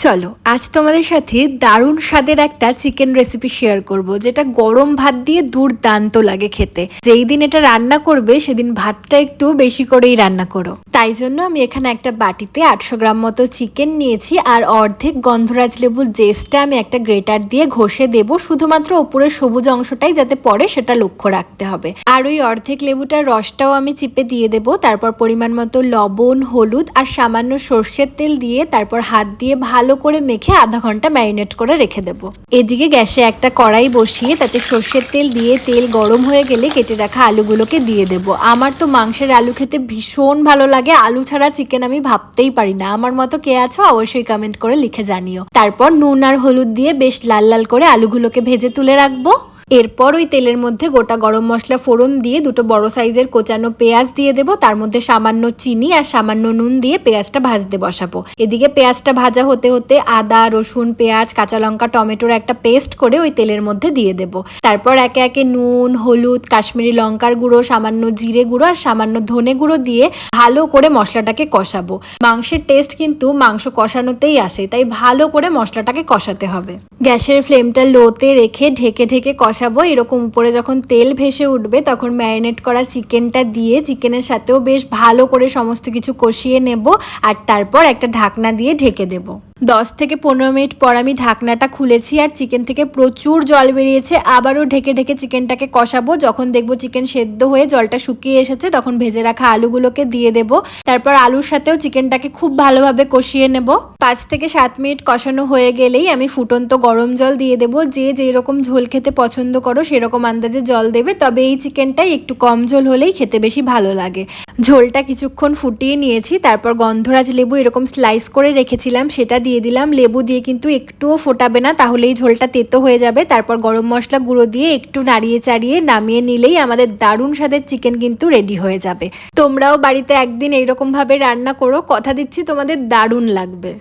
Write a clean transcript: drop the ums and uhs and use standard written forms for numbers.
চলো আজ তোমাদের সাথে দারুণ স্বাদের একটা চিকেন রেসিপি শেয়ার করব, যেটা গরম ভাত দিয়ে দুর্দান্ত লাগে খেতে। যেই দিন এটা রান্না করবে সেদিন ভাতটা একটু বেশি করেই রান্না করো। তাই জন্য আমি এখানে একটা বাটিতে 800 গ্রাম মতো চিকেন নিয়েছি, আর অর্ধেক গন্ধরাজ লেবুর জেসটা আমি একটা গ্রেটার দিয়ে ঘষে দেব, শুধুমাত্র ওপরের সবুজ অংশটাই যাতে পড়ে সেটা লক্ষ্য রাখতে হবে। আর ওই অর্ধেক লেবুটার রসটাও আমি চিপে দিয়ে দেব। তারপর পরিমাণ মতো লবণ, হলুদ আর সামান্য সর্ষের তেল দিয়ে তারপর হাত দিয়ে ভালো করে মেখে আধা ঘন্টা ম্যারিনেট করে রেখে দেব। এদিকে গ্যাসে একটা কড়াই বসিয়ে তাতে সর্ষের তেল দিয়ে তেল গরম হয়ে গেলে কেটে রাখা আলুগুলোকে দিয়ে দেব। আমার তো মাংসের আলু খেতে ভীষণ ভালো লাগে, আলু ছাড়া চিকেন আমি ভাবতেই পারি না। আমার মতো কে আছো অবশ্যই কমেন্ট করে লিখে জানিও। তারপর নুন আর হলুদ দিয়ে বেশ লাল লাল করে আলুগুলোকে ভেজে তুলে রাখবো। এরপর ওই তেলের মধ্যে গোটা গরম মশলা ফোড়ন দিয়ে দুটো বড় সাইজের কোচানো পেঁয়াজ দিয়ে দেবো। তার মধ্যে সামান্য চিনি আর সামান্য নুন দিয়ে পেঁয়াজটা ভাজতে বসাবো। এদিকে পেঁয়াজটা ভাজা হতে হতে আদা, রসুন, পেঁয়াজ, কাঁচা লঙ্কা, টমেটোর একটা পেস্ট করে ওই তেলের মধ্যে দিয়ে দেবো। তারপর একে একে নুন, হলুদ, কাশ্মীরি লঙ্কার গুঁড়ো, সামান্য জিরে গুঁড়ো আর সামান্য ধনে গুঁড়ো দিয়ে ভালো করে মশলাটাকে কষাবো। মাংসের টেস্ট কিন্তু মাংস কষানোতেই আসে, তাই ভালো করে মশলাটাকে কষাতে হবে। গ্যাসের ফ্লেমটা লোতে রেখে ঢেকে ঢেকে কষাবো। এরকম উপরে যখন তেল ভেসে উঠবে তখন ম্যারিনেট করা চিকেনটা দিয়ে চিকেনের সাথেও বেশ ভালো করে সমস্ত কিছু কষিয়ে নেব, আর তারপর একটা ঢাকনা দিয়ে ঢেকে দেবো। 10 থেকে 15 মিনিট পর আমি ঢাকনাটা খুলেছি, আর চিকেন থেকে প্রচুর জল বেরিয়েছে। আবারও ঢেকে ঢেকে চিকেনটাকে কষাবো। যখন দেখবো চিকেন সেদ্ধ হয়ে জলটা শুকিয়ে এসেছে তখন ভেজে রাখা আলুগুলোকে দিয়ে দেব। তারপর আলুর সাথেও চিকেনটাকে খুব ভালোভাবে কষিয়ে নেব। 5 থেকে 7 মিনিট কষানো হয়ে গেলেই আমি ফুটন্ত গরম জল দিয়ে দেবো। যে যেরকম ঝোল খেতে পছন্দ করো সেরকম আন্দাজে জল দেবে, তবে এই চিকেনটাই একটু কম ঝোল হলেই খেতে বেশি ভালো লাগে। ঝোলটা কিছুক্ষণ ফুটিয়ে নিয়েছি, তারপর গন্ধরাজ লেবু এরকম স্লাইস করে রেখেছিলাম সেটা দিয়ে দিলাম। লেবু দিয়ে কিন্তু একটুও ফোটাবে না, তাহলেই ঝোলটা তেতো হয়ে যাবে। তারপর গরম মশলা গুঁড়ো দিয়ে একটু নাড়িয়ে চাড়িয়ে নামিয়ে নিলেই আমাদের দারুণ স্বাদের চিকেন কিন্তু রেডি হয়ে যাবে। তোমরাও বাড়িতে একদিন এইরকম ভাবে রান্না করো, কথা দিচ্ছি তোমাদের দারুণ লাগবে।